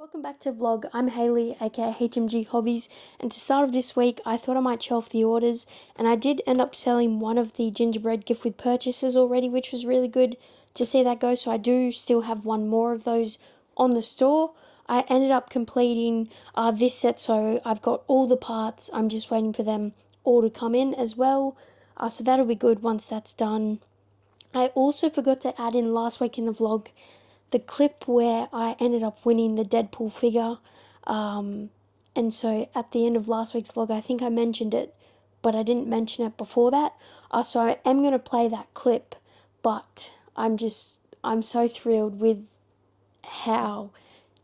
Welcome back to vlog. I'm Hayley, aka HMG Hobbies, and to start of this week I thought I might show off the orders, and I did end up selling one of the gingerbread gift with purchases already, which was really good to see that go. So I do still have one more of those on the store. I ended up completing this set, so I've got all the parts. I'm just waiting for them all to come in as well, so that'll be good once that's done. I also forgot to add in last week in the vlog the clip where I ended up winning the Deadpool figure. And so at the end of last week's vlog, I think I mentioned it, but I didn't mention it before that. So I am going to play that clip, but I'm so thrilled with how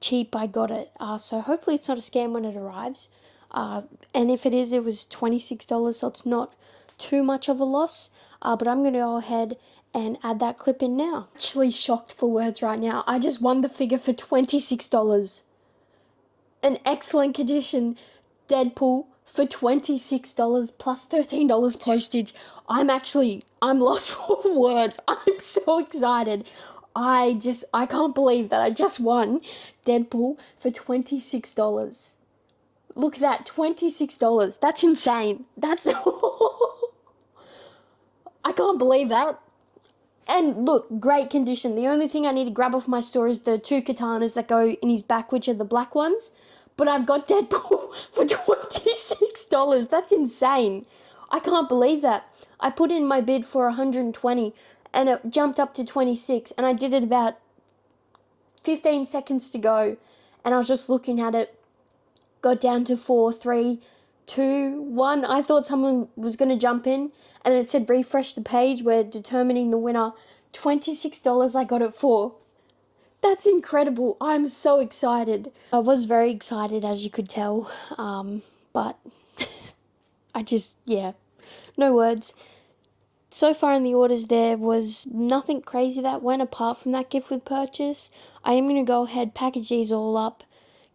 cheap I got it. So hopefully it's not a scam when it arrives. And if it is, it was $26, so it's not too much of a loss. But I'm going to go ahead and add that clip in now. Actually shocked for words right now. I just won the figure for $26. An excellent condition Deadpool for $26 plus $13 postage. I'm lost for words. I'm so excited. I can't believe that I just won Deadpool for $26. Look at that, $26. That's insane. That's I can't believe that. And look, great condition. The only thing I need to grab off my store is the two katanas that go in his back, which are the black ones. But I've got Deadpool for $26. That's insane. I can't believe that. I put in my bid for $120 and it jumped up to $26, and I did it about 15 seconds to go, and I was just looking at it. Got down to 4, 3, 2, 1. I thought someone was going to jump in, and it said refresh the page, we're determining the winner. $26 I got it for. That's incredible. I'm so excited. I was very excited, as you could tell, but yeah, no words. So far in the orders there was nothing crazy that went apart from that gift with purchase. I am going to go ahead, package these all up,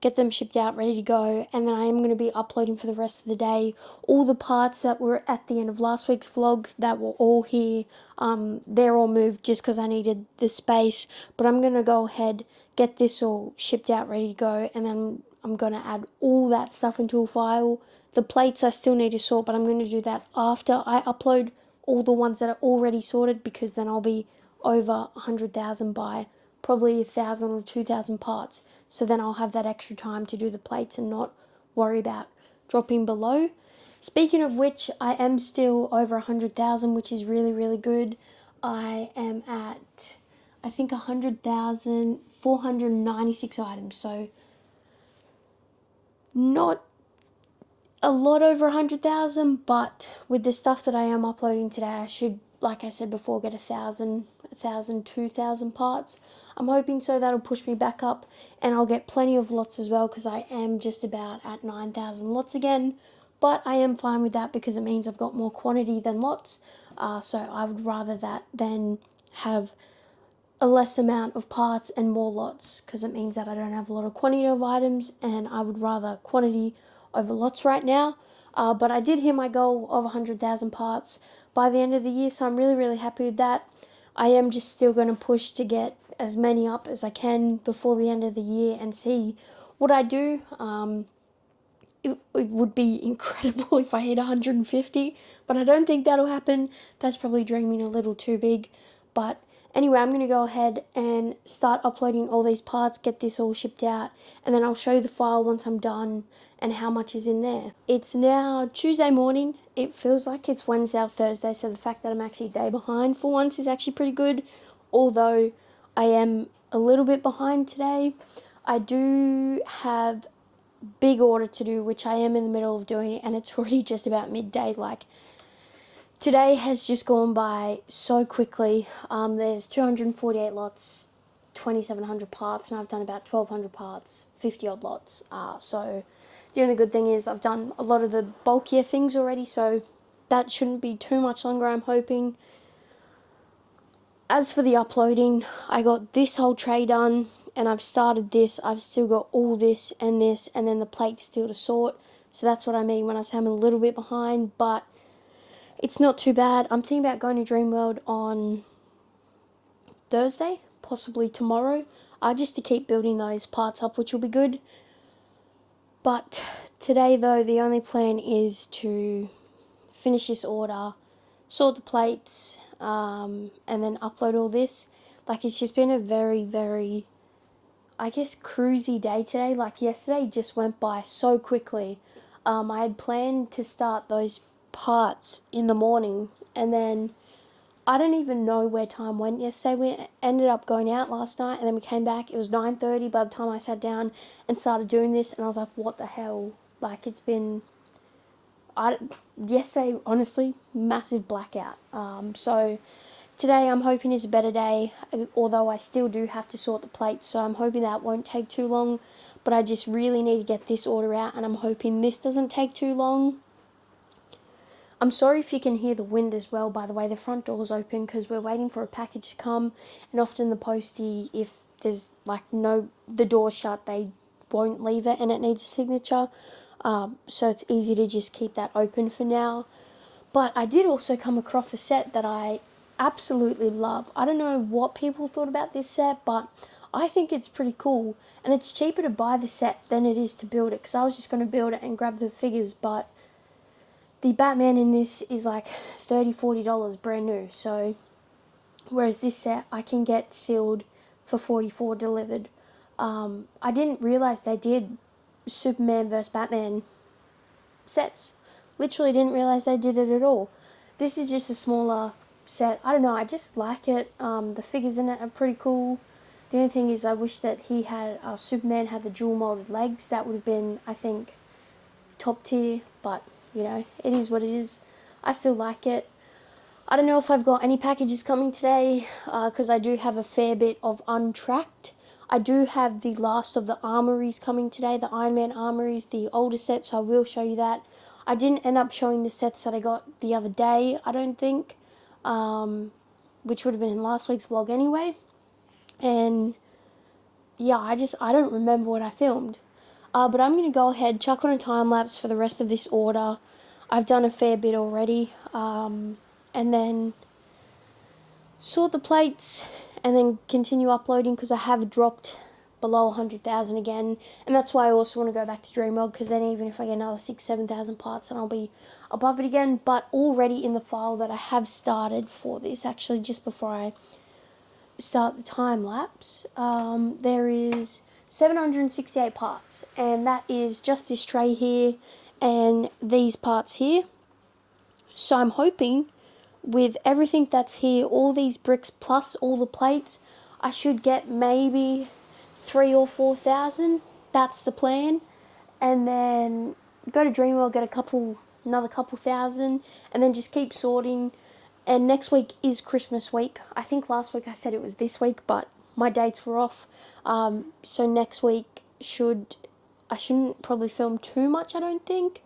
get them shipped out, ready to go, and then I am going to be uploading for the rest of the day all the parts that were at the end of last week's vlog that were all here. They're all moved just because I needed the space, but I'm going to go ahead, get this all shipped out, ready to go, and then I'm going to add all that stuff into a file. The plates I still need to sort, but I'm going to do that after I upload all the ones that are already sorted, because then I'll be over 100,000 by probably 1,000 or 2,000 parts. So then I'll have that extra time to do the plates and not worry about dropping below. Speaking of which, I am still over 100,000, which is really, really good. I am at, I think, 100,496 items. So not a lot over 100,000, but with the stuff that I am uploading today, I should, like I said before, get 1,000, 2,000 parts. I'm hoping so. That'll push me back up, and I'll get plenty of lots as well, because I am just about at 9,000 lots again. But I am fine with that because it means I've got more quantity than lots. So I would rather that than have a less amount of parts and more lots, because it means that I don't have a lot of quantity of items, and I would rather quantity over lots right now. But I did hit my goal of 100,000 parts by the end of the year, so I'm really, really happy with that. I am just still going to push to get as many up as I can before the end of the year and see what I do. It would be incredible if I hit 150, but I don't think that'll happen. That's probably dreaming a little too big. But anyway, I'm going to go ahead and start uploading all these parts, get this all shipped out, and then I'll show you the file once I'm done and how much is in there. It's now Tuesday morning. It feels like it's Wednesday or Thursday, so the fact that I'm actually a day behind for once is actually pretty good, although I am a little bit behind today. I do have big order to do, which I am in the middle of doing, and it's already just about midday. Like, today has just gone by so quickly. There's 248 lots, 2,700 parts, and I've done about 1,200 parts, 50 odd lots. So the only good thing is I've done a lot of the bulkier things already, so that shouldn't be too much longer, I'm hoping. As for the uploading, I got this whole tray done, and I've started this. I've still got all this, and then the plates still to sort. So that's what I mean when I say I'm a little bit behind, but it's not too bad. I'm thinking about going to Dreamworld on Thursday, possibly tomorrow. just to keep building those parts up, which will be good. But today, though, the only plan is to finish this order, sort the plates, and then upload all this. Like, it's just been a very, very, I guess, cruisy day today. Like, yesterday just went by so quickly. I had planned to start those parts in the morning, and then I don't even know where time went yesterday. We ended up going out last night, and then we came back. It was 9:30 by the time I sat down and started doing this, and I was like, what the hell? Like, it's been... yesterday, honestly, massive blackout. So today I'm hoping is a better day, although I still do have to sort the plates, so I'm hoping that won't take too long. But I just really need to get this order out, and I'm hoping this doesn't take too long. I'm sorry if you can hear the wind as well, by the way. The front door's open because we're waiting for a package to come, and often the postie, if there's like the door's shut, they won't leave it and it needs a signature. So it's easy to just keep that open for now. But I did also come across a set that I absolutely love. I don't know what people thought about this set, but I think it's pretty cool. And it's cheaper to buy the set than it is to build it, because I was just going to build it and grab the figures, but the Batman in this is like $30-40 brand new. So whereas this set I can get sealed for $44 delivered. I didn't realize they did Superman vs Batman sets. Literally didn't realize they did it at all. This is just a smaller set. I don't know, I just like it. The figures in it are pretty cool. The only thing is I wish that he had, Superman had the dual molded legs. That would have been, I think, top tier, but you know, it is what it is. I still like it. I don't know if I've got any packages coming today, because I do have a fair bit of untracked. I do have the last of the armories coming today, the Iron Man armories, the older set, so I will show you that. I didn't end up showing the sets that I got the other day, I don't think, which would have been in last week's vlog anyway. And yeah, I don't remember what I filmed. But I'm going to go ahead, chuck on a time lapse for the rest of this order. I've done a fair bit already. And then sort the plates and then continue uploading, because I have dropped below 100,000 again. And that's why I also want to go back to Dream World, because then even if I get another 6,000-7,000 parts, then I'll be above it again. But already in the file that I have started for this, actually just before I start the time lapse, there is 768 parts, and that is just this tray here and these parts here. So I'm hoping with everything that's here, all these bricks plus all the plates, I should get maybe 3,000 or 4,000. That's the plan. And then go to Dreamworld, get another couple thousand, and then just keep sorting. And next week is Christmas week. I think last week I said it was this week, but my dates were off. So next week I shouldn't probably film too much, I don't think.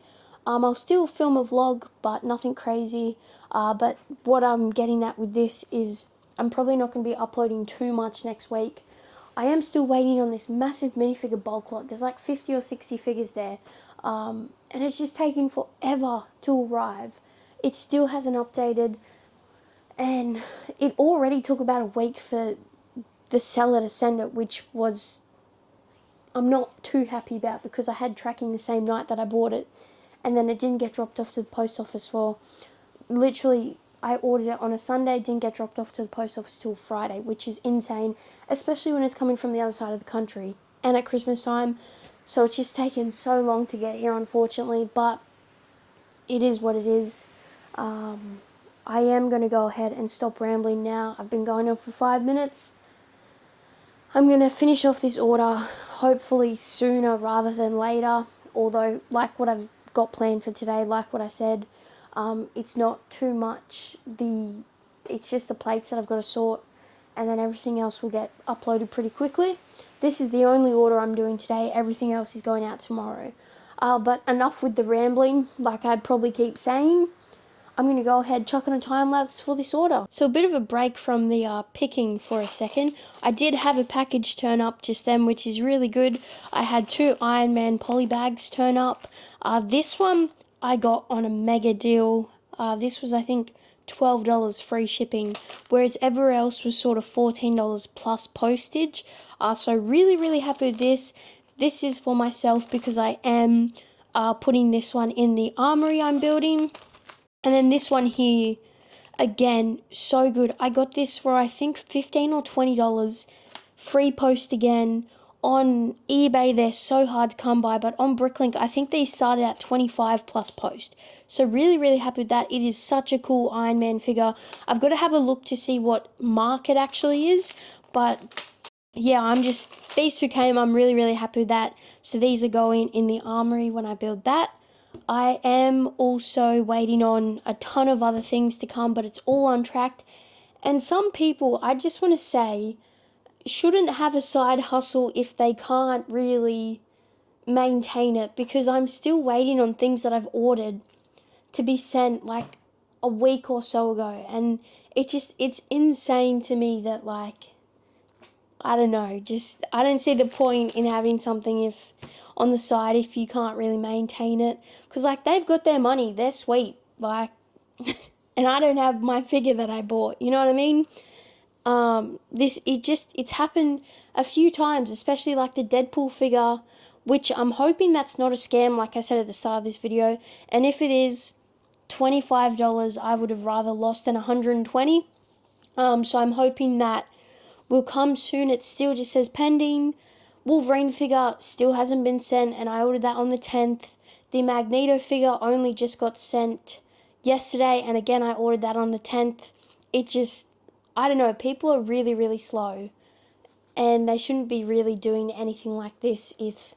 I'll still film a vlog, but nothing crazy. But what I'm getting at with this is I'm probably not going to be uploading too much next week. I am still waiting on this massive minifigure bulk lot. There's like 50 or 60 figures there. And it's just taking forever to arrive. It still hasn't updated. And it already took about a week for the seller to send it, which was, I'm not too happy about, because I had tracking the same night that I bought it, and then it didn't get dropped off to the post office for, literally, I ordered it on a Sunday, didn't get dropped off to the post office till Friday, which is insane, especially when it's coming from the other side of the country, and at Christmas time. So it's just taken so long to get here, unfortunately, but it is what it is. I am going to go ahead and stop rambling now. I've been going on for 5 minutes. I'm going to finish off this order, hopefully sooner rather than later. Although, like what I've got planned for today, like what I said, it's not too much. It's just the plates that I've got to sort, and then everything else will get uploaded pretty quickly. This is the only order I'm doing today. Everything else is going out tomorrow. But enough with the rambling, like I'd probably keep saying. I'm going to go ahead, chuck on a time lapse for this order. So a bit of a break from the picking for a second. I did have a package turn up just then, which is really good. I had 2 Iron Man poly bags turn up. This one I got on a mega deal. This was, I think, $12 free shipping, whereas everywhere else was sort of $14 plus postage. So really happy with this. This is for myself because I am putting this one in the armory I'm building. And then this one here, again, so good. I got this for I think $15 or $20. Free post again. On eBay, they're so hard to come by, but on Bricklink, I think they started at 25 plus post. So really happy with that. It is such a cool Iron Man figure. I've got to have a look to see what mark it actually is, but yeah, these two came, I'm really happy with that. So these are going in the armory when I build that. I am also waiting on a ton of other things to come, but it's all on track. And some people, I just want to say, shouldn't have a side hustle if they can't really maintain it, because I'm still waiting on things that I've ordered to be sent like a week or so ago, and it's insane to me that, like, I don't know, just I don't see the point in having something if on the side if you can't really maintain it, because like they've got their money, they're sweet, like and I don't have my figure that I bought, you know what I mean? It's happened a few times, especially like the Deadpool figure, which I'm hoping that's not a scam, like I said at the start of this video. And if it is $25, I would have rather lost than $120. So I'm hoping that will come soon. It still just says pending. Wolverine figure still hasn't been sent, and I ordered that on the 10th. The Magneto figure only just got sent yesterday, and again I ordered that on the 10th. It just, I don't know, people are really slow, and they shouldn't be really doing anything like this if,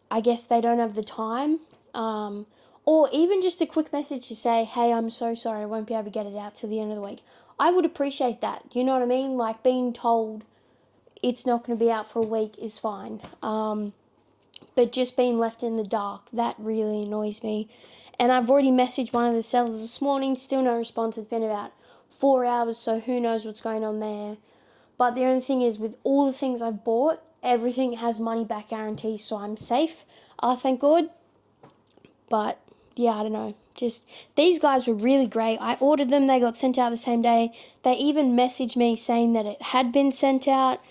I guess, they don't have the time. Or even just a quick message to say, hey, I'm so sorry, I won't be able to get it out till the end of the week. I would appreciate that, you know what I mean? Like, being told it's not going to be out for a week is fine. But just being left in the dark, that really annoys me. And I've already messaged one of the sellers this morning, still no response. It's been about 4 hours, so who knows what's going on there. But the only thing is, with all the things I've bought, everything has money back guarantees, so I'm safe. Thank God. But yeah, I don't know. Just, these guys were really great. I ordered them, they got sent out the same day. They even messaged me saying that it had been sent out.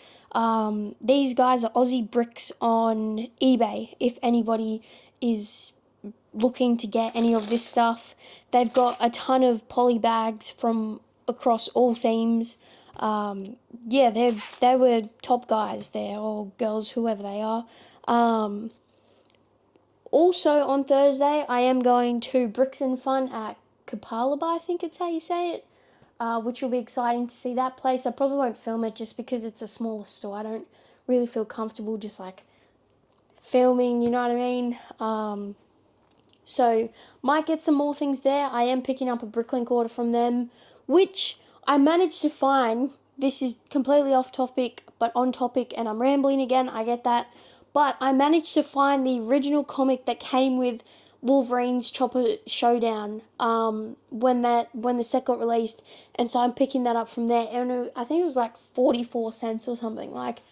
These guys are Aussie Bricks on eBay, if anybody is looking to get any of this stuff. They've got a ton of poly bags from across all themes. Yeah, they were top guys there, or girls, whoever they are. Also on Thursday, I am going to Bricks and Fun at Kapalaba, I think it's how you say it, which will be exciting to see that place. I probably won't film it just because it's a smaller store. I don't really feel comfortable just like filming, you know what I mean? So might get some more things there. I am picking up a Bricklink order from them, which I managed to find. This is completely off topic, but on topic, and I'm rambling again, I get that. But I managed to find the original comic that came with Wolverine's Chopper Showdown when the set got released, and so I'm picking that up from there. And I think it was like 44 cents or something, like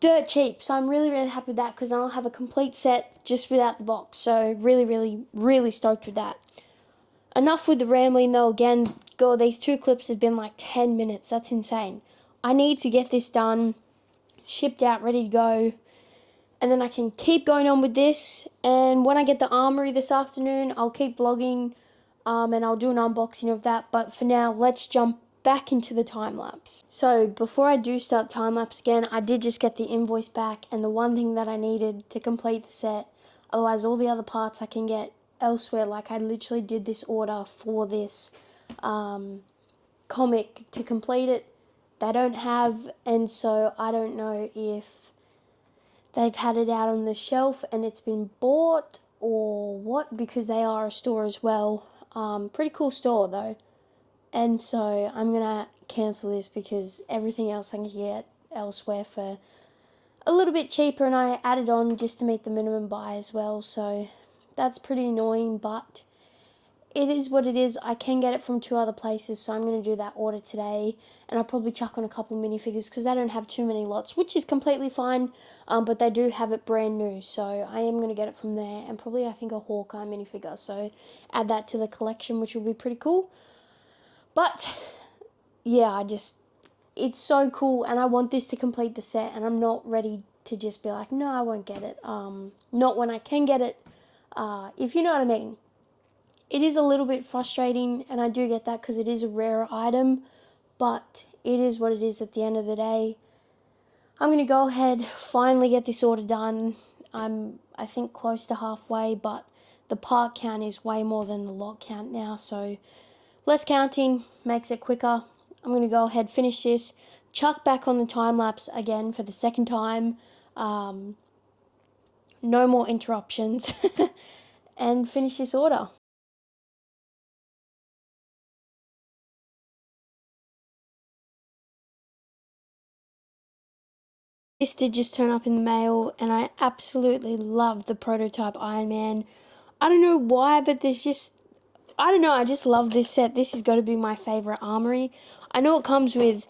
dirt cheap. So I'm really happy with that, because I'll have a complete set just without the box. So really stoked with that. Enough with the rambling though. Again, God, these 2 clips have been like 10 minutes. That's insane. I need to get this done, shipped out, ready to go, and then I can keep going on with this. And when I get the armory this afternoon, I'll keep vlogging, and I'll do an unboxing of that. But for now, let's jump back into the time lapse. So before I do start time lapse again, I did just get the invoice back, and the one thing that I needed to complete the set, otherwise all the other parts I can get elsewhere. Like, I literally did this order for this comic to complete it. They don't have, and so I don't know if they've had it out on the shelf and it's been bought or what, because they are a store as well. Pretty cool store though. And so I'm gonna cancel this because everything else I can get elsewhere for a little bit cheaper, and I added on just to meet the minimum buy as well. So that's pretty annoying, but it is what it is. I can get it from 2 other places, so I'm going to do that order today, and I'll probably chuck on a couple minifigures because they don't have too many lots, which is completely fine, but they do have it brand new, so I am going to get it from there, and probably I think a Hawkeye minifigure, so add that to the collection, which will be pretty cool. But yeah, it's so cool, and I want this to complete the set, and I'm not ready to just be like, no, I won't get it. Not when I can get it, if you know what I mean. It is a little bit frustrating, and I do get that because it is a rare item, but it is what it is at the end of the day. I'm going to go ahead, finally get this order done. I think, close to halfway, but the part count is way more than the lot count now, so less counting makes it quicker. I'm going to go ahead, finish this, chuck back on the time lapse again for the second time. No more interruptions, and finish this order. This did just turn up in the mail, and I absolutely love the prototype Iron Man. I don't know why, but I don't know, I just love this set. This has got to be my favourite armory. I know it comes with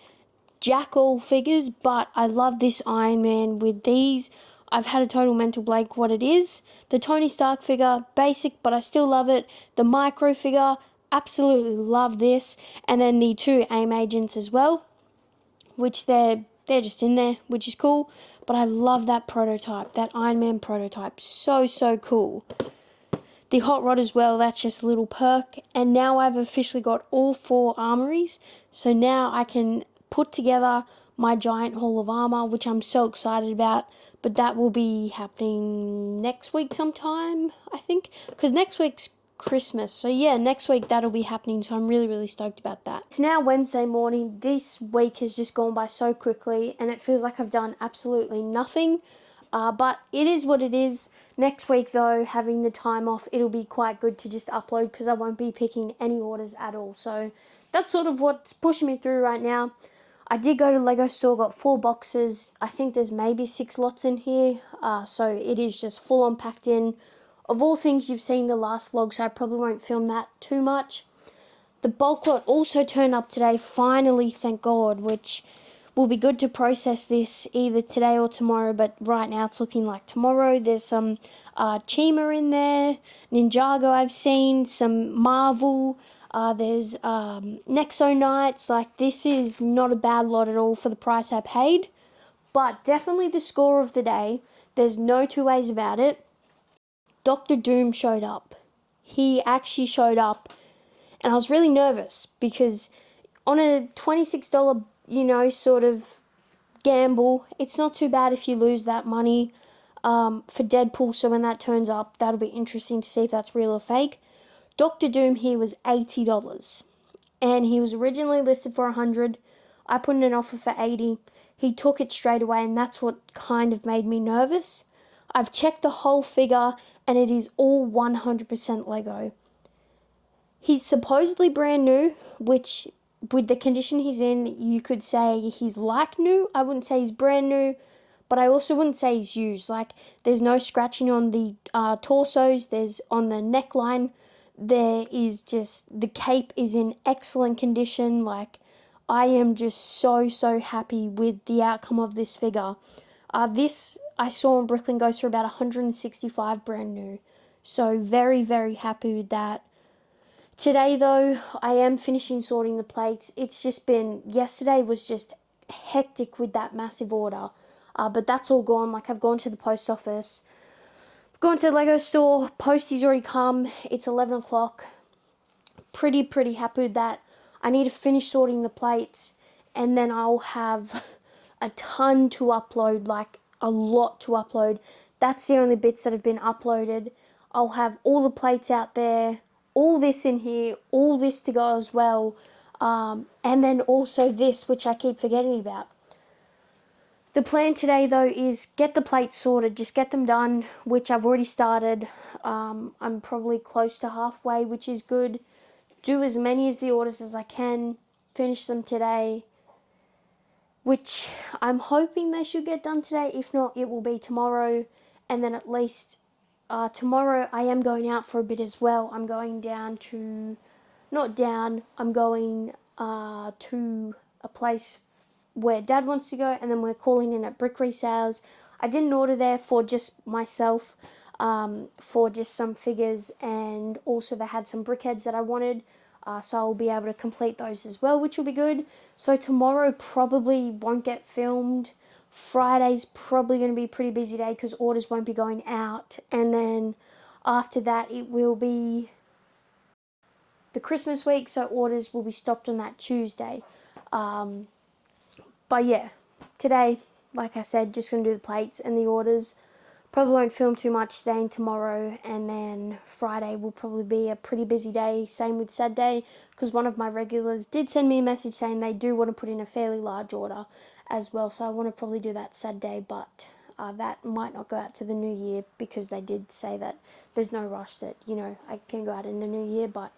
Jackal figures, but I love this Iron Man with these. I've had a total mental blank what it is. The Tony Stark figure, basic, but I still love it. The Micro figure, absolutely love this. And then the two AIM agents as well, which they're just in there, which is cool. But I love that prototype, that Iron Man prototype. So cool. The hot rod as well, that's just a little perk. And now I've officially got all 4 armories. So now I can put together my giant haul of armor, which I'm so excited about. But that will be happening next week sometime, I think. Because next week's Christmas. So yeah, next week that'll be happening. So I'm really stoked about that. It's now Wednesday morning. This week has just gone by so quickly. And it feels like I've done absolutely nothing. But it is what it is. Next week, though, having the time off, it'll be quite good to just upload because I won't be picking any orders at all. So that's sort of what's pushing me through right now. I did go to LEGO store, got 4 boxes. I think there's maybe 6 lots in here. So it is just full on packed in. Of all things, you've seen the last vlog, so I probably won't film that too much. The bulk lot also turned up today, finally, thank God, which will be good to process this either today or tomorrow, but right now it's looking like tomorrow. There's some Chima in there, Ninjago I've seen, some Marvel, there's Nexo Knights. Like, this is not a bad lot at all for the price I paid, but definitely the score of the day. There's no two ways about it. Dr. Doom showed up. He actually showed up, and I was really nervous because on a $26, sort of gamble, it's not too bad if you lose that money for Deadpool. So when that turns up, that'll be interesting to see if that's real or fake. Dr. Doom here was $80, and he was originally listed for $100. I put in an offer for $80. He took it straight away, and that's what kind of made me nervous. I've checked the whole figure, and it is all 100% Lego. He's supposedly brand new, which, with the condition he's in, you could say he's like new. I wouldn't say he's brand new, but I also wouldn't say he's used. Like, there's no scratching on the torsos, there's on the neckline. There is just, the cape is in excellent condition. Like, I am just so happy with the outcome of this figure. This I saw in Bricklink goes for about 165 brand new. So very happy with that. Today, though, I am finishing sorting the plates. It's just been, yesterday was just hectic with that massive order. But that's all gone. Like, I've gone to the post office, I've gone to the LEGO store, postie's already come, it's 11 o'clock. Pretty happy with that. I need to finish sorting the plates, and then I'll have a ton to upload, like a lot to upload. That's the only bits that have been uploaded. I'll have all the plates out there, all this in here, all this to go as well, and then also this, which I keep forgetting about. The plan today, though, is get the plates sorted, just get them done, which I've already started. I'm probably close to halfway, which is good. Do as many of the orders as I can, finish them today, which I'm hoping they should get done today. If not, it will be tomorrow, and then at least tomorrow I am going out for a bit as well. I'm going I'm going to a place where Dad wants to go, and then we're calling in at Brick Resales. I didn't order there for just myself, for just some figures, and also they had some brickheads that I wanted. so I'll be able to complete those as well, which will be good. So tomorrow probably won't get filmed. Friday's probably going to be a pretty busy day because orders won't be going out, and then after that it will be the Christmas week, so orders will be stopped on that Tuesday. But yeah, today, like I said, just going to do the plates and the orders. Probably won't film too much today and tomorrow, and then Friday will probably be a pretty busy day. Same with Saturday, because one of my regulars did send me a message saying they do want to put in a fairly large order as well, so I want to probably do that Saturday, but that might not go out to the new year, because they did say that there's no rush, that, you know, I can go out in the new year. But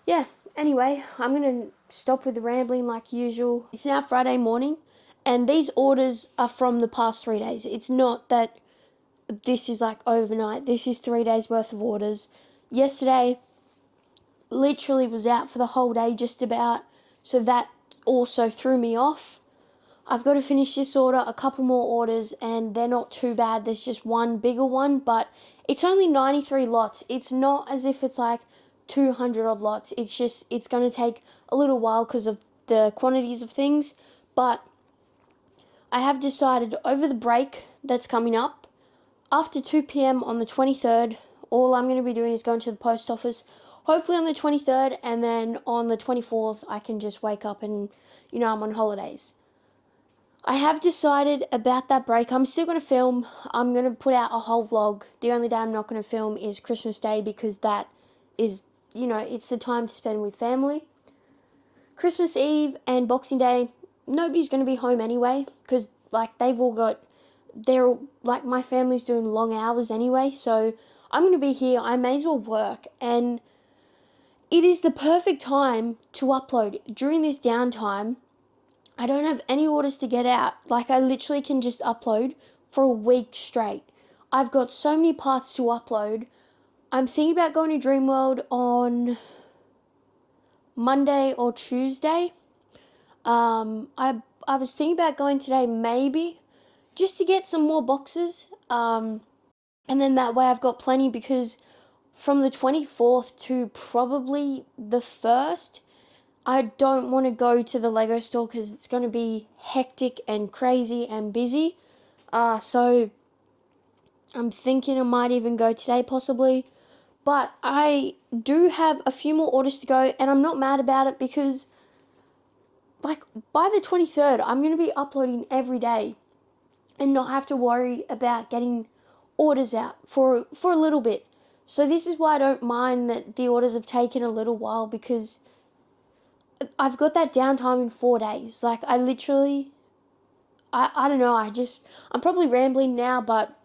yeah, anyway, I'm going to stop with the rambling like usual. It's now Friday morning, and these orders are from the past 3 days. It's not that this is like overnight. This is 3 days worth of orders. Yesterday, literally was out for the whole day just about, so that also threw me off. I've got to finish this order, a couple more orders, and they're not too bad. There's just one bigger one, but it's only 93 lots. It's not as if it's like 200 odd lots. It's just, it's going to take a little while because of the quantities of things. But I have decided over the break that's coming up, after 2 p.m. on the 23rd, all I'm going to be doing is going to the post office, hopefully on the 23rd, and then on the 24th I can just wake up and, you know, I'm on holidays. I have decided about that break. I'm still going to film. I'm going to put out a whole vlog. The only day I'm not going to film is Christmas Day, because that is, you know, it's the time to spend with family. Christmas Eve and Boxing Day, nobody's going to be home anyway, because, like, they're like, my family's doing long hours anyway, so I'm going to be here. I may as well work, and it is the perfect time to upload. During this downtime, I don't have any orders to get out. Like, I literally can just upload for a week straight. I've got so many parts to upload. I'm thinking about going to Dreamworld on Monday or Tuesday. I was thinking about going today, maybe, just to get some more boxes, and then that way I've got plenty, because from the 24th to probably the 1st, I don't want to go to the LEGO store because it's going to be hectic and crazy and busy, so I'm thinking I might even go today possibly. But I do have a few more orders to go, and I'm not mad about it, because, like, by the 23rd I'm going to be uploading every day and not have to worry about getting orders out for a little bit. So this is why I don't mind that the orders have taken a little while, because I've got that downtime in 4 days. Like, I literally, I don't know, I'm probably rambling now, but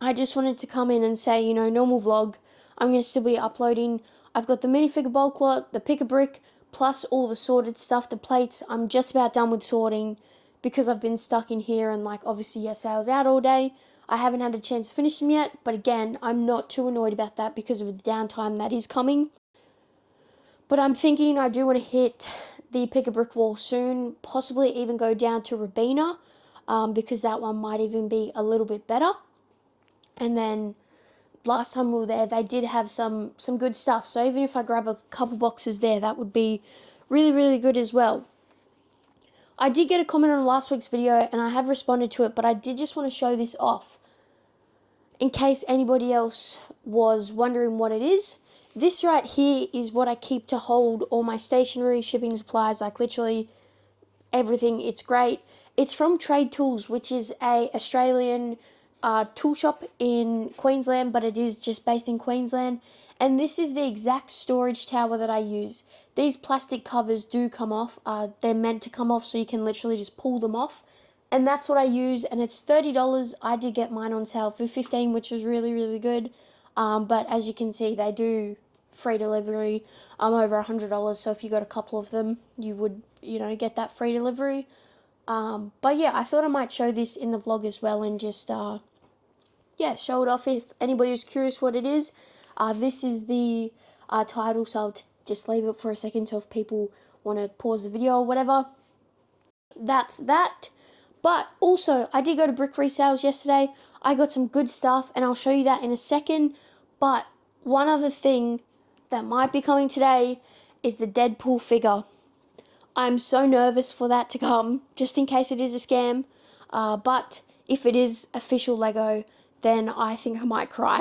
I just wanted to come in and say, you know, normal vlog. I'm going to still be uploading. I've got the minifigure bulk lot, the pick-a-brick, plus all the sorted stuff, the plates. I'm just about done with sorting, because I've been stuck in here, and, like, obviously yesterday I was out all day. I haven't had a chance to finish them yet, but again, I'm not too annoyed about that because of the downtime that is coming. But I'm thinking I do want to hit the pick-a-brick wall soon, possibly even go down to Rabina, because that one might even be a little bit better. And then last time we were there, they did have some good stuff, so even if I grab a couple boxes there, that would be really, really good as well. I did get a comment on last week's video, and I have responded to it, but I did just want to show this off in case anybody else was wondering what it is. This right here is what I keep to hold all my stationery, shipping supplies, like literally everything. It's great. It's from Trade Tools, which is a Australian tool shop in Queensland, but it is just based in Queensland. And this is the exact storage tower that I use. These plastic covers do come off. They're meant to come off, so you can literally just pull them off. And that's what I use, and it's $30. I did get mine on sale for $15, which was really, really good. But as you can see, they do free delivery. Over $100, so if you got a couple of them, you would, you know, get that free delivery. But yeah, I thought I might show this in the vlog as well, and just, yeah, show it off if anybody was curious what it is. This is the title, so I'll just leave it for a second, so if people want to pause the video or whatever, that's that. But also, I did go to brick resales yesterday. I got some good stuff, and I'll show you that in a second. But one other thing that might be coming today, is the Deadpool figure. I'm so nervous for that to come, just in case it is a scam. But if it is official Lego, then I think I might cry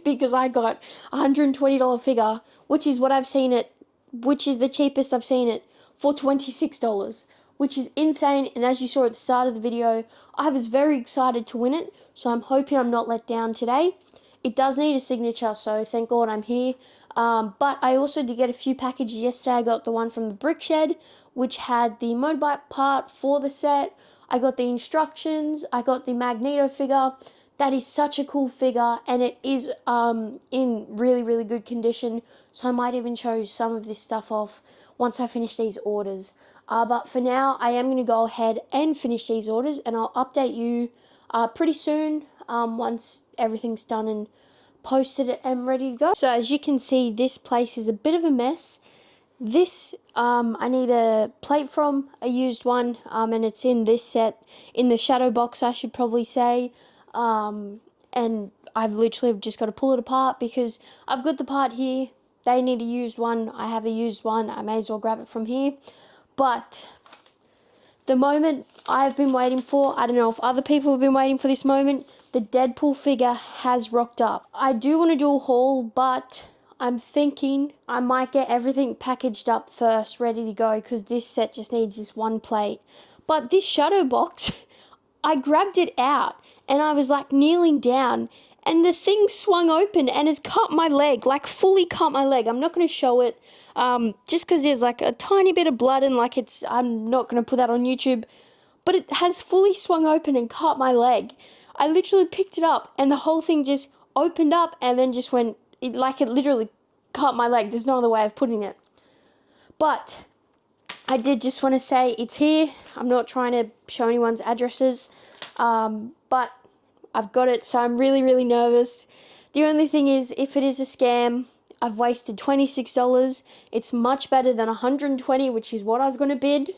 because I got a $120 figure, which is what I've seen it, which is the cheapest I've seen it, for $26, which is insane. And as you saw at the start of the video, I was very excited to win it, so I'm hoping I'm not let down today. It does need a signature, so thank God I'm here. But I also did get a few packages yesterday. I got the one from the Brick Shed, which had the motorbike part for the set. I got the instructions. I got the Magneto figure. That is such a cool figure, and it is in really, really good condition. So I might even show some of this stuff off once I finish these orders. But for now, I am going to go ahead and finish these orders, and I'll update you pretty soon once everything's done and posted and ready to go. So as you can see, this place is a bit of a mess. This I need a plate from, a used one, and it's in this set, in the shadow box I should probably say, and I've literally just got to pull it apart because I've got the part here. They need a used one, I have a used one, I may as well grab it from here. But the moment I've been waiting for, I don't know if other people have been waiting for this moment, the Deadpool figure has rocked up. I do want to do a haul, but I'm thinking I might get everything packaged up first, ready to go, because this set just needs this one plate. But this shadow box, I grabbed it out, and I was like kneeling down, and the thing swung open and has cut my leg, like fully cut my leg. I'm not going to show it, just because there's like a tiny bit of blood and like I'm not going to put that on YouTube, but it has fully swung open and cut my leg. I literally picked it up and the whole thing just opened up and then just went, it literally cut my leg. There's no other way of putting it. But I did just want to say it's here. I'm not trying to show anyone's addresses, but I've got it, so I'm really, really nervous. The only thing is, if it is a scam, I've wasted $26. It's much better than $120, which is what I was going to bid.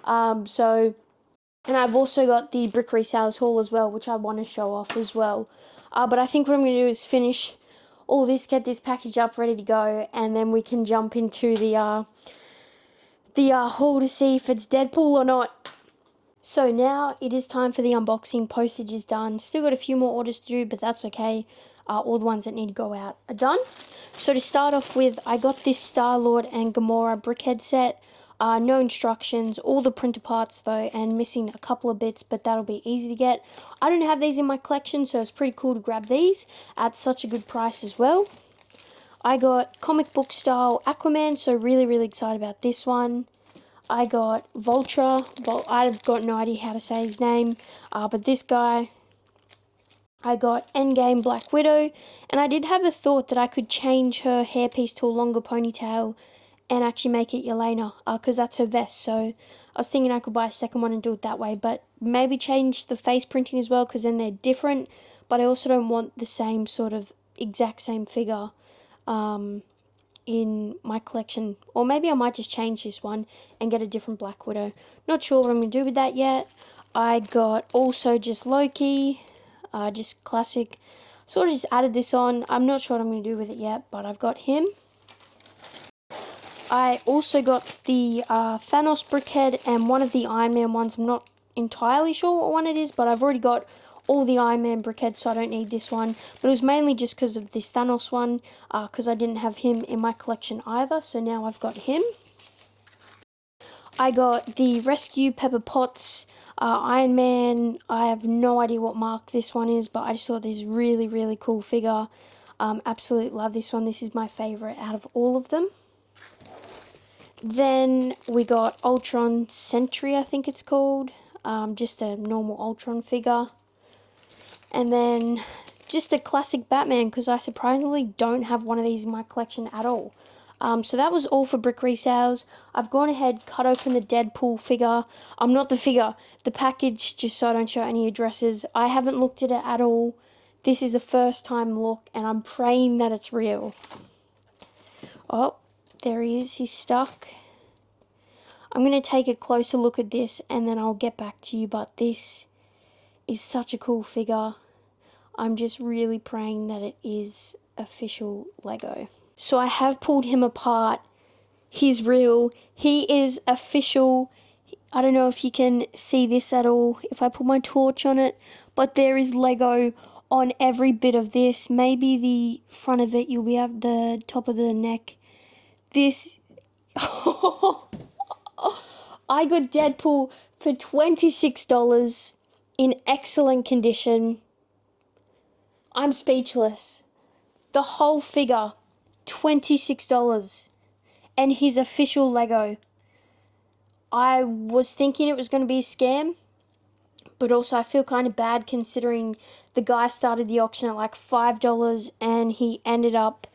And I've also got the Brick Resales haul as well, which I want to show off as well. But I think what I'm going to do is finish all this, get this package up, ready to go, and then we can jump into the haul to see if it's Deadpool or not. So now it is time for the unboxing. Postage is done. Still got a few more orders to do, but that's okay. All the ones that need to go out are done. So to start off with, I got this Star-Lord and Gamora brickhead set. No instructions, all the printer parts though, and missing a couple of bits, but that'll be easy to get. I don't have these in my collection, so it's pretty cool to grab these at such a good price as well. I got comic book style Aquaman, so really, really excited about this one. I got Vulture. Well, I've got no idea how to say his name, but this guy. I got Endgame Black Widow, and I did have a thought that I could change her hairpiece to a longer ponytail and actually make it Yelena, because that's her vest. So I was thinking I could buy a second one and do it that way, but maybe change the face printing as well, because then they're different. But I also don't want the same sort of exact same figure in my collection. Or maybe I might just change this one and get a different Black Widow. Not sure what I'm going to do with that yet. I got also just Loki, just classic. Sort of just added this on. I'm not sure what I'm going to do with it yet, but I've got him. I also got the Thanos brickhead and one of the Iron Man ones. I'm not entirely sure what one it is, but I've already got all the Iron Man brickheads, so I don't need this one. But it was mainly just because of this Thanos one, because I didn't have him in my collection either, so now I've got him. I got the Rescue Pepper Potts Iron Man. I have no idea what mark this one is, but I just thought this really, really cool figure. Absolutely love this one. This is my favourite out of all of them. Then we got Ultron Sentry, I think it's called. Just a normal Ultron figure. And then just a classic Batman, because I surprisingly don't have one of these in my collection at all. So that was all for Brick Resales. I've gone ahead, cut open the Deadpool figure. Not the figure, the package, just so I don't show any addresses. I haven't looked at it at all. This is the first time look, and I'm praying that it's real. Oh, there he is, he's stuck. I'm going to take a closer look at this and then I'll get back to you, but this is such a cool figure. I'm just really praying that it is official Lego. So I have pulled him apart. He's real. He is official. I don't know if you can see this at all if I put my torch on it, but there is Lego on every bit of this. Maybe the front of it, you'll be at the top of the neck. This... I got Deadpool for $26 in excellent condition. I'm speechless. The whole figure, $26. And his official Lego. I was thinking it was going to be a scam, but also I feel kind of bad considering the guy started the auction at like $5 and he ended up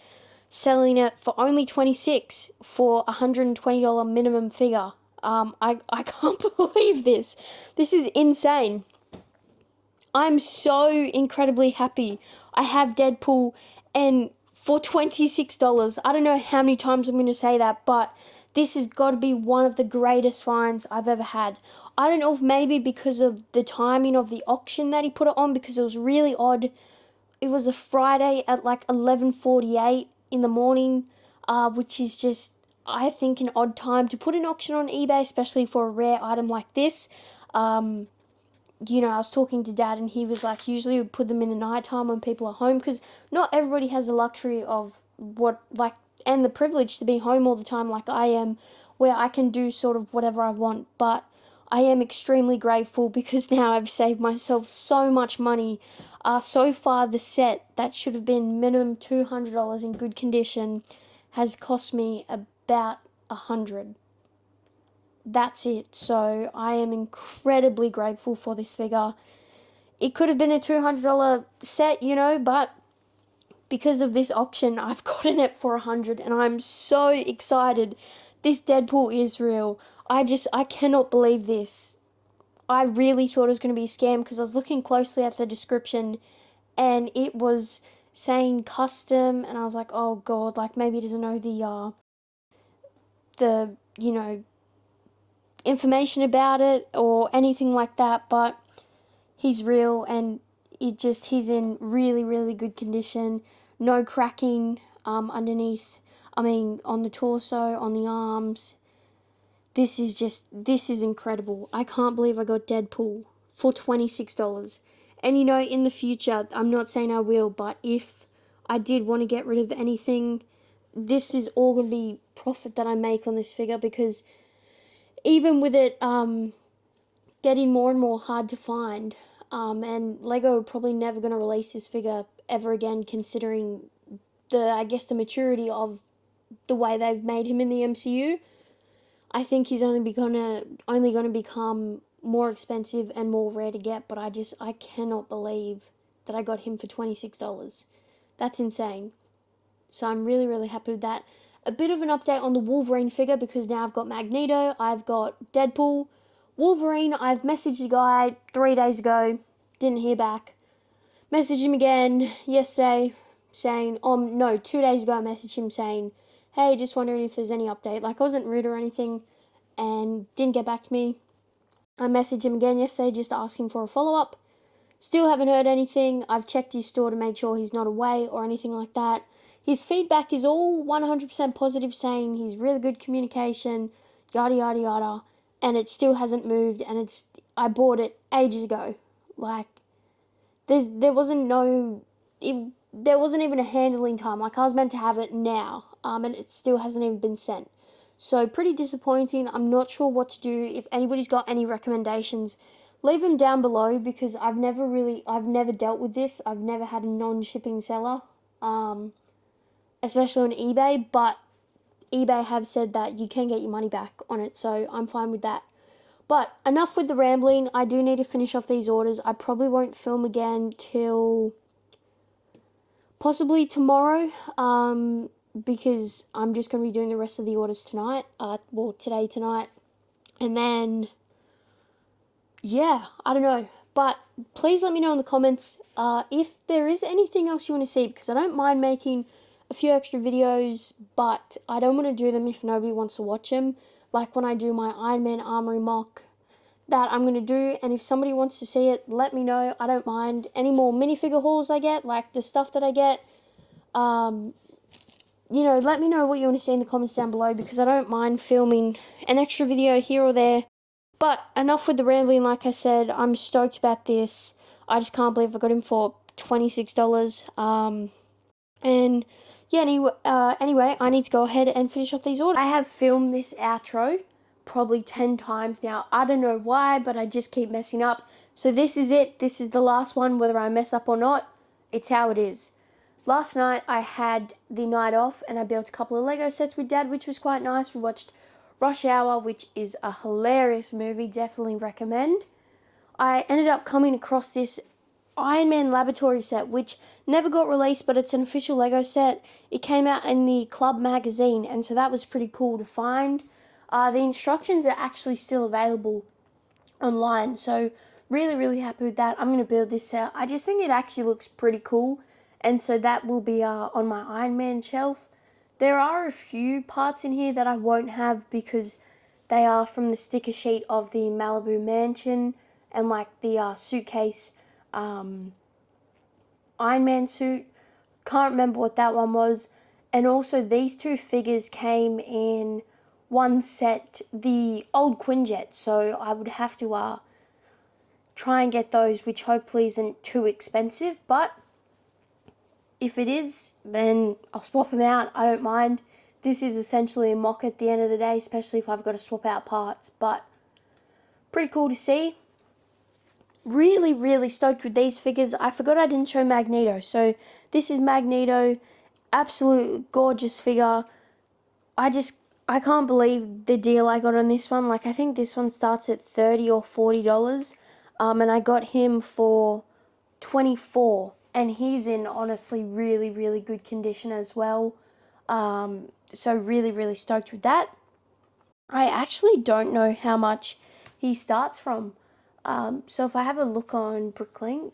selling it for only $26 for a $120 minimum figure. I can't believe this. This is insane. I'm so incredibly happy. I have Deadpool, and for $26, I don't know how many times I'm going to say that, but this has got to be one of the greatest finds I've ever had. I don't know if maybe because of the timing of the auction that he put it on, because it was really odd. It was a Friday at like 11:48 in the morning, which is just, I think, an odd time to put an auction on eBay, especially for a rare item like this. I was talking to Dad and he was like, usually we put them in the nighttime when people are home, because not everybody has the luxury of and the privilege to be home all the time like I am, where I can do sort of whatever I want. But I am extremely grateful because now I've saved myself so much money. So far, the set that should have been minimum $200 in good condition has cost me about $100. That's it. So I am incredibly grateful for this figure. It could have been a $200 set, but because of this auction, I've gotten it for $100, and I'm so excited. This Deadpool is real. I cannot believe this. I really thought it was going to be a scam because I was looking closely at the description and it was saying custom, and I was like, oh god, like maybe it doesn't know the information about it or anything like that, but he's real, and he's in really, really good condition. No cracking underneath, on the torso, on the arms. This is incredible. I can't believe I got Deadpool for $26. And in the future, I'm not saying I will, but if I did want to get rid of anything, this is all going to be profit that I make on this figure, because even with it getting more and more hard to find, and Lego are probably never going to release this figure ever again, considering the maturity of the way they've made him in the MCU. I think he's only going to become more expensive and more rare to get, but I cannot believe that I got him for $26. That's insane. So I'm really, really happy with that. A bit of an update on the Wolverine figure, because now I've got Magneto, I've got Deadpool. Wolverine, I've messaged the guy 3 days ago, didn't hear back. Messaged him again yesterday saying, 2 days ago I messaged him saying, hey, just wondering if there's any update. Like, I wasn't rude or anything, and didn't get back to me. I messaged him again yesterday just asking for a follow-up. Still haven't heard anything. I've checked his store to make sure he's not away or anything like that. His feedback is all 100% positive, saying he's really good communication, yada, yada, yada. And it still hasn't moved, and I bought it ages ago. Like, there wasn't even a handling time. Like, I was meant to have it now, and it still hasn't even been sent. So, pretty disappointing. I'm not sure what to do. If anybody's got any recommendations, leave them down below, because I've never dealt with this. I've never had a non-shipping seller, especially on eBay, but eBay have said that you can get your money back on it, so I'm fine with that. But enough with the rambling. I do need to finish off these orders. I probably won't film again till possibly tomorrow, because I'm just going to be doing the rest of the orders tonight. Today, tonight. And then, yeah, I don't know. But please let me know in the comments if there is anything else you want to see, because I don't mind making a few extra videos, but I don't want to do them if nobody wants to watch them. Like when I do my Iron Man Armory mock, that I'm going to do, and if somebody wants to see it, let me know. I don't mind. Any more minifigure hauls I get, like the stuff that I get, let me know what you want to see in the comments down below, because I don't mind filming an extra video here or there. But enough with the rambling. Like I said, I'm stoked about this. I just can't believe I got him for $26. And yeah, anyway, I need to go ahead and finish off these orders. I have filmed this outro probably 10 times now. I don't know why, but I just keep messing up. So this is it. This is the last one, whether I mess up or not. It's how it is. Last night I had the night off and I built a couple of Lego sets with Dad, which was quite nice. We watched Rush Hour, which is a hilarious movie. Definitely recommend. I ended up coming across this Iron Man Laboratory set, which never got released, but it's an official Lego set. It came out in the Club magazine, and so that was pretty cool to find. The instructions are actually still available online, so really happy with that. I'm going to build this set. I just think it actually looks pretty cool, and so that will be on my Iron Man shelf. There are a few parts in here that I won't have because they are from the sticker sheet of the Malibu Mansion, and like the suitcase Iron Man suit. Can't remember what that one was. And also these two figures came in one set, the old Quinjet, so I would have to try and get those, which hopefully isn't too expensive, but if it is, then I'll swap them out. I don't mind. This is essentially a mock at the end of the day, especially if I've got to swap out parts, but pretty cool to see. Really stoked with these figures. I forgot I didn't show Magneto. So this is Magneto. Absolute gorgeous figure. I can't believe the deal I got on this one. Like, I think this one starts at $30 or $40. And I got him for $24. And he's in, honestly, really good condition as well. So really stoked with that. I actually don't know how much he starts from. So if I have a look on Bricklink,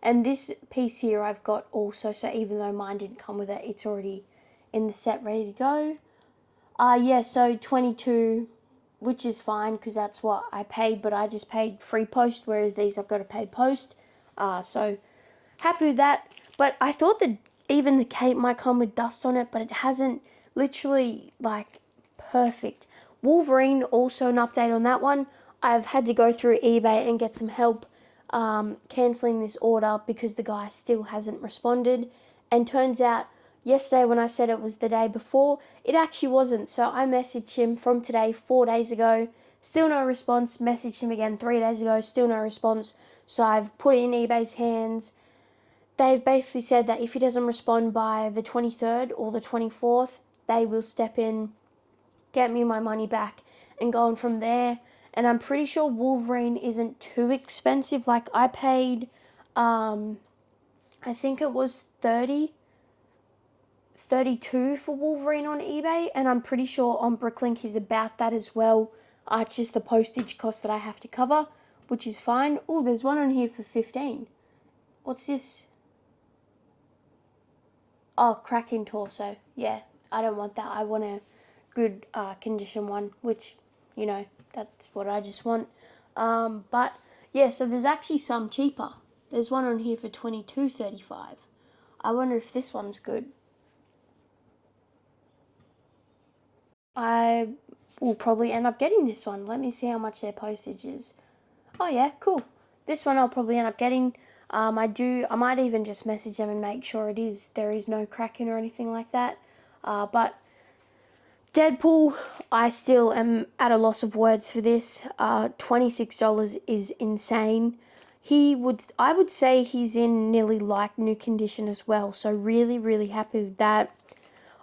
and this piece here I've got also, so even though mine didn't come with it, it's already in the set ready to go. Yeah, so 22, which is fine because that's what I paid, but I just paid free post, whereas these I've got to pay post. So happy with that. But I thought that even the cape might come with dust on it, but it hasn't. Literally, like, perfect. Wolverine, also an update on that one. I've had to go through eBay and get some help cancelling this order because the guy still hasn't responded. And turns out, yesterday when I said it was the day before, it actually wasn't. So I messaged him from today, 4 days ago, still no response. Messaged him again 3 days ago, still no response. So I've put it in eBay's hands. They've basically said that if he doesn't respond by the 23rd or the 24th, they will step in, get me my money back, and go on from there. And I'm pretty sure Wolverine isn't too expensive. Like, I paid, I think it was 32 for Wolverine on eBay, and I'm pretty sure on Bricklink is about that as well. It's just the postage cost that I have to cover, which is fine. Oh, there's one on here for 15. What's this? Oh, cracking torso. Yeah, I don't want that. I want a good condition one, which, that's what I just want. But yeah, so there's actually some cheaper. There's one on here for $22.35. I wonder if this one's good. I will probably end up getting this one. Let me see how much their postage is. Oh yeah, cool. This one I'll probably end up getting. I might even just message them and make sure there is no cracking or anything like that. But Deadpool, I still am at a loss of words for this. $26 is insane. I would say he's in nearly like new condition as well. So really happy with that.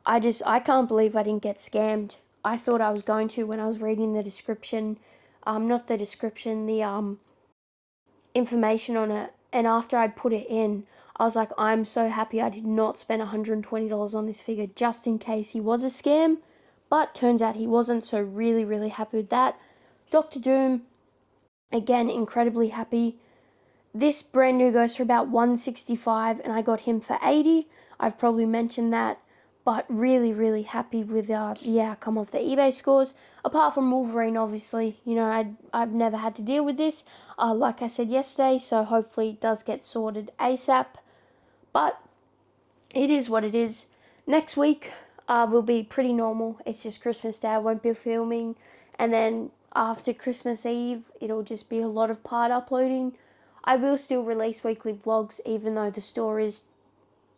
I can't believe I didn't get scammed. I thought I was going to when I was reading the description. Not the description, the information on it. And after I'd put it in, I was like, I'm so happy I did not spend $120 on this figure just in case he was a scam. But turns out he wasn't, so really happy with that. Doctor Doom, again, incredibly happy. This brand new goes for about $165, and I got him for $80. I've probably mentioned that, but really happy with the outcome of the eBay scores. Apart from Wolverine, obviously, I've never had to deal with this, like I said yesterday, so hopefully it does get sorted ASAP. But it is what it is. Next week will be pretty normal. It's just Christmas Day. I won't be filming. And then after Christmas Eve, it'll just be a lot of part uploading. I will still release weekly vlogs, even though the store is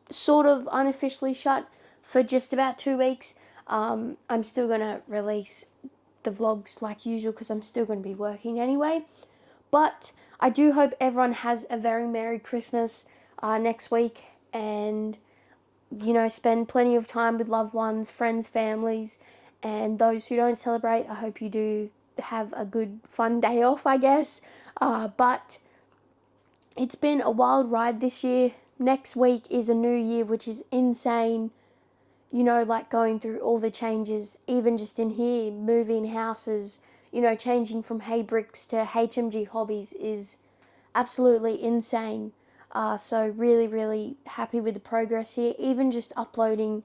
sort of unofficially shut for just about 2 weeks. I'm still going to release the vlogs like usual because I'm still going to be working anyway. But I do hope everyone has a very Merry Christmas next week, and spend plenty of time with loved ones, friends, families, and those who don't celebrate. I hope you do have a good, fun day off, I guess. But it's been a wild ride this year. Next week is a new year, which is insane. Like going through all the changes, even just in here, moving houses, changing from Hay Bricks to HMG Hobbies is absolutely insane. So really, really happy with the progress here. Even just uploading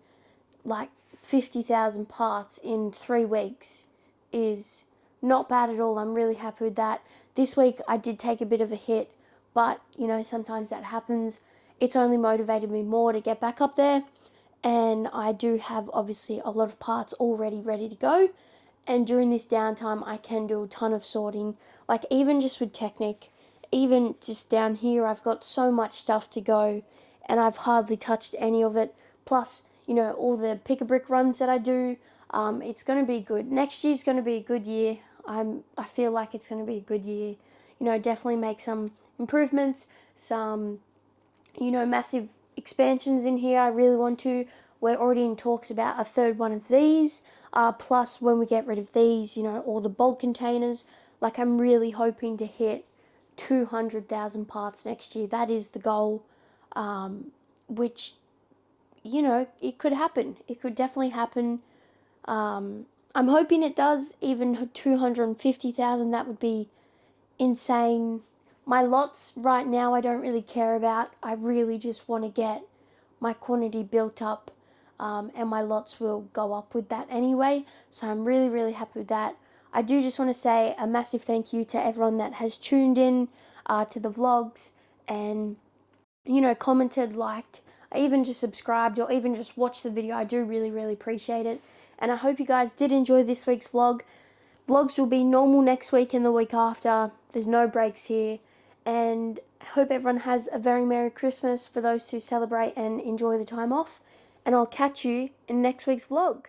like 50,000 parts in 3 weeks is not bad at all. I'm really happy with that. This week I did take a bit of a hit, but sometimes that happens. It's only motivated me more to get back up there, and I do have obviously a lot of parts already ready to go. And during this downtime, I can do a ton of sorting, like even just with Technic, even just down here, I've got so much stuff to go, and I've hardly touched any of it. Plus, all the pick-a-brick runs that I do, it's going to be good. Next year's going to be a good year. I feel like it's going to be a good year. Definitely make some improvements, some, massive expansions in here. I really want to. We're already in talks about a third one of these. Plus, when we get rid of these, all the bulk containers, like I'm really hoping to hit 200,000 parts next year. That is the goal, which, it could happen. It could definitely happen. I'm hoping it does. Even 250,000, that would be insane. My lots right now I don't really care about. I really just want to get my quantity built up, and my lots will go up with that anyway. So I'm really, really happy with that. I do just want to say a massive thank you to everyone that has tuned in to the vlogs and, commented, liked, even just subscribed, or even just watched the video. I do really, really appreciate it. And I hope you guys did enjoy this week's vlog. Vlogs will be normal next week and the week after. There's no breaks here. And I hope everyone has a very Merry Christmas for those who celebrate and enjoy the time off. And I'll catch you in next week's vlog.